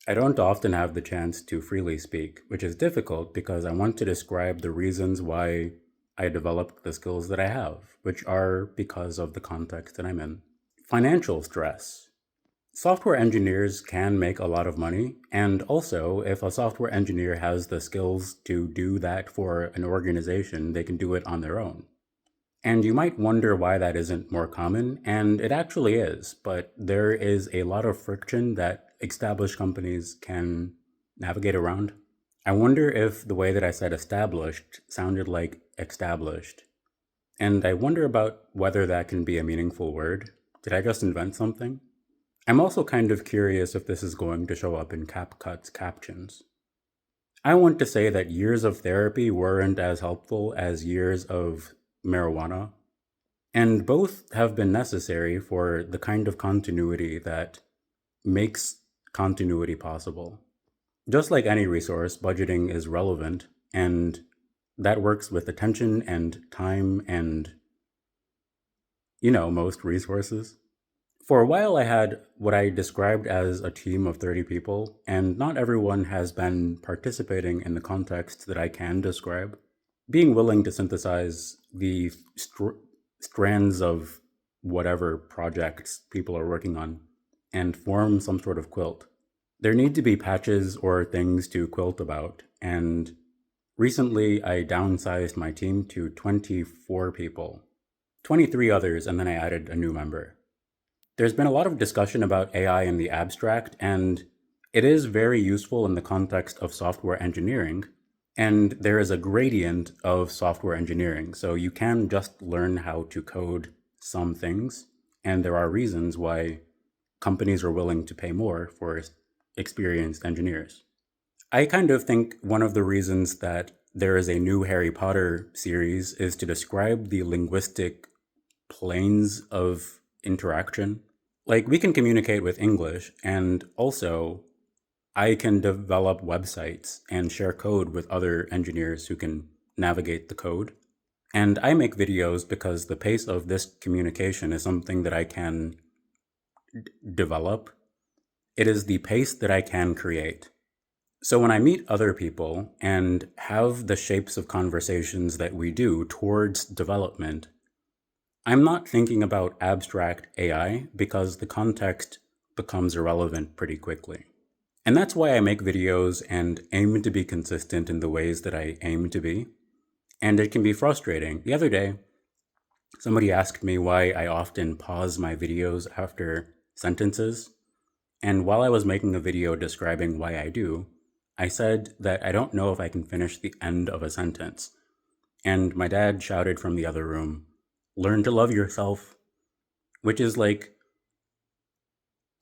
I don't often have the chance to freely speak, which is difficult because I want to describe the reasons why I developed the skills that I have, which are because of the context that I'm in. Financial stress. Software engineers can make a lot of money, and also, if a software engineer has the skills to do that for an organization, they can do it on their own. And you might wonder why that isn't more common, and it actually is, but there is a lot of friction that established companies can navigate around. I wonder if the way that I said established sounded like established. And I wonder about whether that can be a meaningful word. Did I just invent something? I'm also kind of curious if this is going to show up in CapCut's captions. I want to say that years of therapy weren't as helpful as years of marijuana, and both have been necessary for the kind of continuity that makes continuity possible. Just like any resource, budgeting is relevant, and that works with attention and time and, most resources. For a while, I had what I described as a team of 30 people, and not everyone has been participating in the context that I can describe. Being willing to synthesize the strands of whatever projects people are working on and form some sort of quilt. There need to be patches or things to quilt about, and recently I downsized my team to 24 people, 23 others, and then I added a new member. There's been a lot of discussion about AI in the abstract, and it is very useful in the context of software engineering. And there is a gradient of software engineering. So you can just learn how to code some things, and there are reasons why companies are willing to pay more for experienced engineers. I kind of think one of the reasons that there is a new Harry Potter series is to describe the linguistic planes of interaction. Like, we can communicate with English, and also I can develop websites and share code with other engineers who can navigate the code. And I make videos because the pace of this communication is something that I can develop. It is the pace that I can create. So when I meet other people and have the shapes of conversations that we do towards development, I'm not thinking about abstract AI because the context becomes irrelevant pretty quickly. And that's why I make videos and aim to be consistent in the ways that I aim to be. And it can be frustrating. The other day, somebody asked me why I often pause my videos after sentences. And while I was making a video describing why I do, I said that I don't know if I can finish the end of a sentence. And my dad shouted from the other room, "Learn to love yourself," which is like,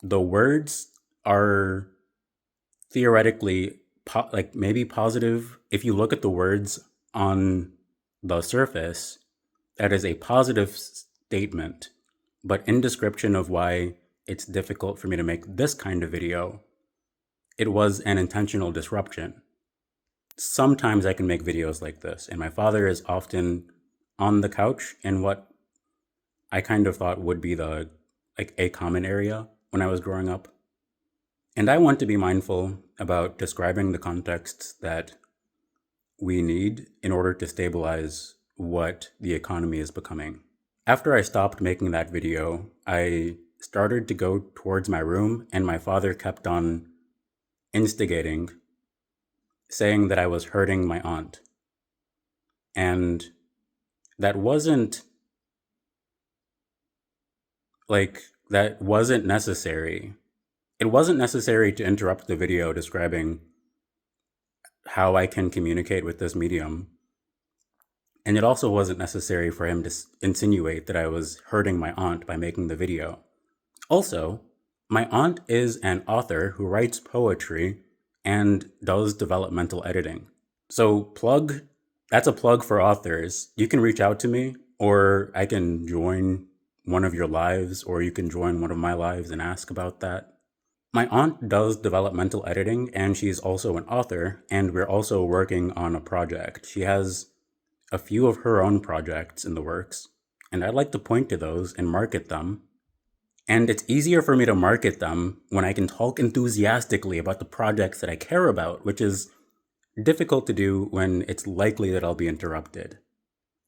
the words are theoretically like maybe positive. If you look at the words on the surface, that is a positive statement. But in description of why it's difficult for me to make this kind of video, it was an intentional disruption. Sometimes I can make videos like this, and my father is often on the couch in what I kind of thought would be the like a common area when I was growing up. And I want to be mindful about describing the contexts that we need in order to stabilize what the economy is becoming. After I stopped making that video, I started to go towards my room, and my father kept on instigating, saying that I was hurting my aunt. And that wasn't that wasn't necessary. It wasn't necessary to interrupt the video describing how I can communicate with this medium. And it also wasn't necessary for him to insinuate that I was hurting my aunt by making the video. Also, my aunt is an author who writes poetry and does developmental editing. So that's a plug for authors. You can reach out to me, or I can join one of your lives, or you can join one of my lives and ask about that. My aunt does developmental editing, and she's also an author, and we're also working on a project. She has a few of her own projects in the works, and I'd like to point to those and market them. And it's easier for me to market them when I can talk enthusiastically about the projects that I care about, which is difficult to do when it's likely that I'll be interrupted.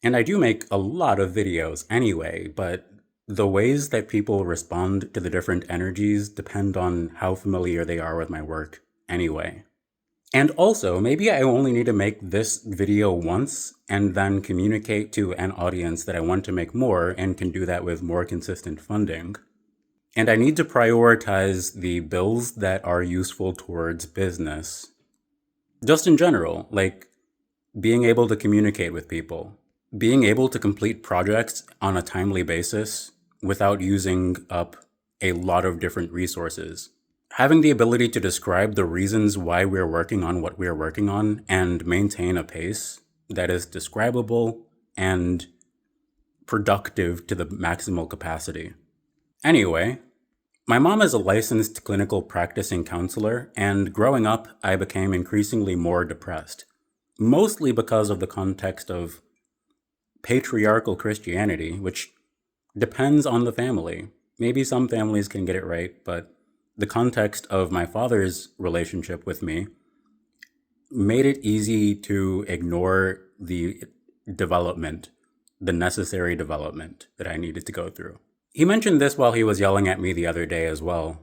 And I do make a lot of videos anyway, but the ways that people respond to the different energies depend on how familiar they are with my work anyway. And also, maybe I only need to make this video once and then communicate to an audience that I want to make more and can do that with more consistent funding. And I need to prioritize the bills that are useful towards business. Just in general, like being able to communicate with people, being able to complete projects on a timely basis without using up a lot of different resources. Having the ability to describe the reasons why we're working on what we're working on and maintain a pace that is describable and productive to the maximal capacity. Anyway, my mom is a licensed clinical practicing counselor, and growing up, I became increasingly more depressed, mostly because of the context of patriarchal Christianity, which depends on the family. Maybe some families can get it right, but the context of my father's relationship with me made it easy to ignore the development, the necessary development that I needed to go through. He mentioned this while he was yelling at me the other day as well.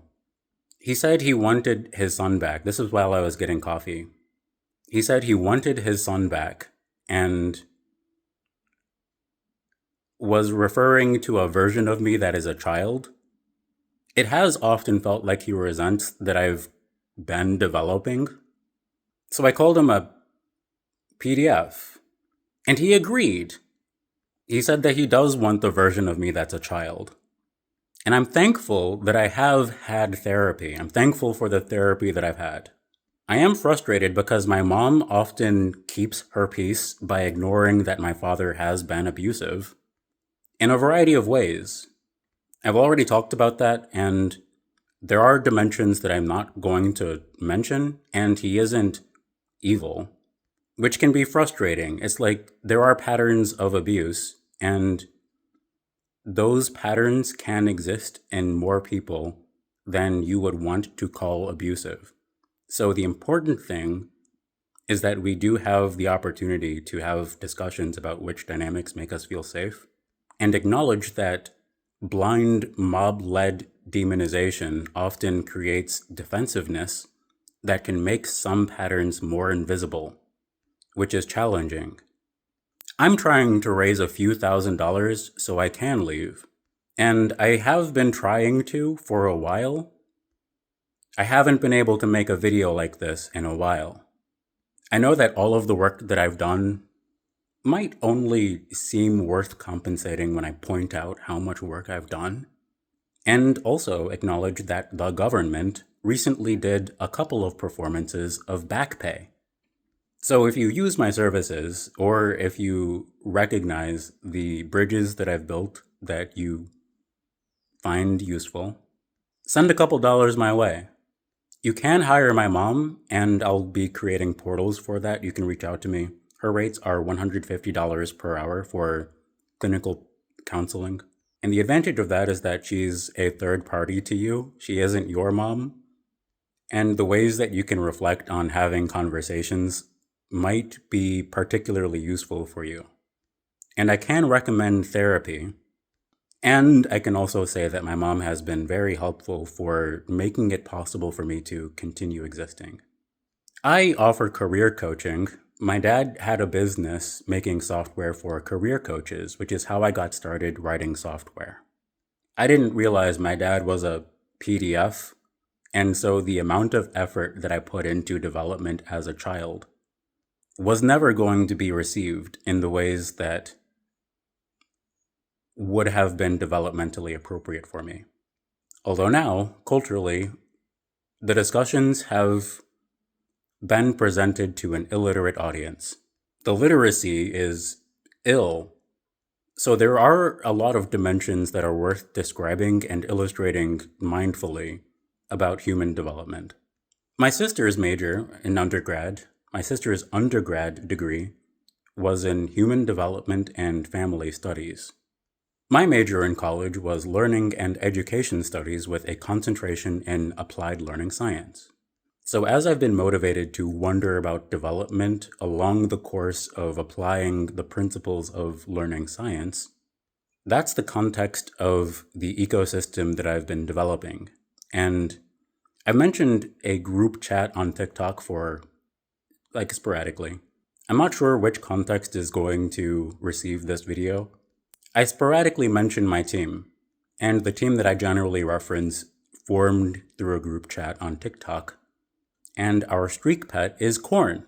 He said he wanted his son back. This was while I was getting coffee. He said he wanted his son back and was referring to a version of me that is a child. It has often felt like he resents that I've been developing. So I called him a PDF, and he agreed. He said that he does want the version of me that's a child. And I'm thankful that I have had therapy. I'm thankful for the therapy that I've had. I am frustrated because my mom often keeps her peace by ignoring that my father has been abusive in a variety of ways. I've already talked about that, and there are dimensions that I'm not going to mention, and he isn't evil, which can be frustrating. It's like there are patterns of abuse, and those patterns can exist in more people than you would want to call abusive. So the important thing is that we do have the opportunity to have discussions about which dynamics make us feel safe and acknowledge that blind mob-led demonization often creates defensiveness that can make some patterns more invisible, which is challenging. I'm trying to raise a few $1,000s so I can leave, and I have been trying to for a while. I haven't been able to make a video like this in a while. I know that all of the work that I've done might only seem worth compensating when I point out how much work I've done, and also acknowledge that the government recently did a couple of performances of back pay. So if you use my services, or if you recognize the bridges that I've built that you find useful, send a couple dollars my way. You can hire my mom, and I'll be creating portals for that. You can reach out to me. Her rates are $150 per hour for clinical counseling. And the advantage of that is that she's a third party to you. She isn't your mom. And the ways that you can reflect on having conversations might be particularly useful for you. And I can recommend therapy. And I can also say that my mom has been very helpful for making it possible for me to continue existing. I offer career coaching. My dad had a business making software for career coaches, which is how I got started writing software. I didn't realize my dad was a PDF, and so the amount of effort that I put into development as a child was never going to be received in the ways that would have been developmentally appropriate for me. Although now, culturally, the discussions have been presented to an illiterate audience. The literacy is ill. So there are a lot of dimensions that are worth describing and illustrating mindfully about human development. My sister's major in undergrad, my sister's undergrad degree was in human development and family studies. My major in college was learning and education studies with a concentration in applied learning science. So as I've been motivated to wonder about development along the course of applying the principles of learning science, that's the context of the ecosystem that I've been developing. And I've mentioned a group chat on TikTok for sporadically. I'm not sure which context is going to receive this video. I sporadically mention my team, and the team that I generally reference formed through a group chat on TikTok. And our streak pet is Corn.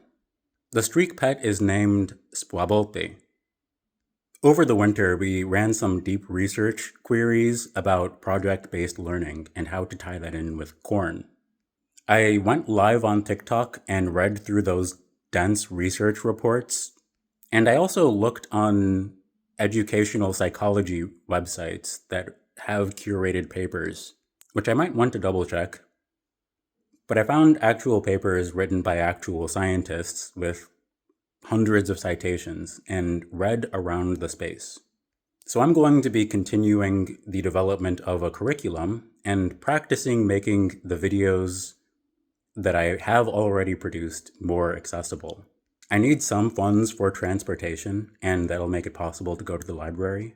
The streak pet is named Squabote. Over the winter, we ran some deep research queries about project-based learning and how to tie that in with Corn. I went live on TikTok and read through those dense research reports, and I also looked on educational psychology websites that have curated papers, which I might want to double check. But I found actual papers written by actual scientists with hundreds of citations and read around the space. So I'm going to be continuing the development of a curriculum and practicing making the videos that I have already produced more accessible. I need some funds for transportation, and that'll make it possible to go to the library.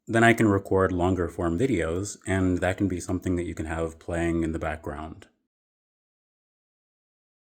Then I can record longer form videos, and that can be something that you can have playing in the background.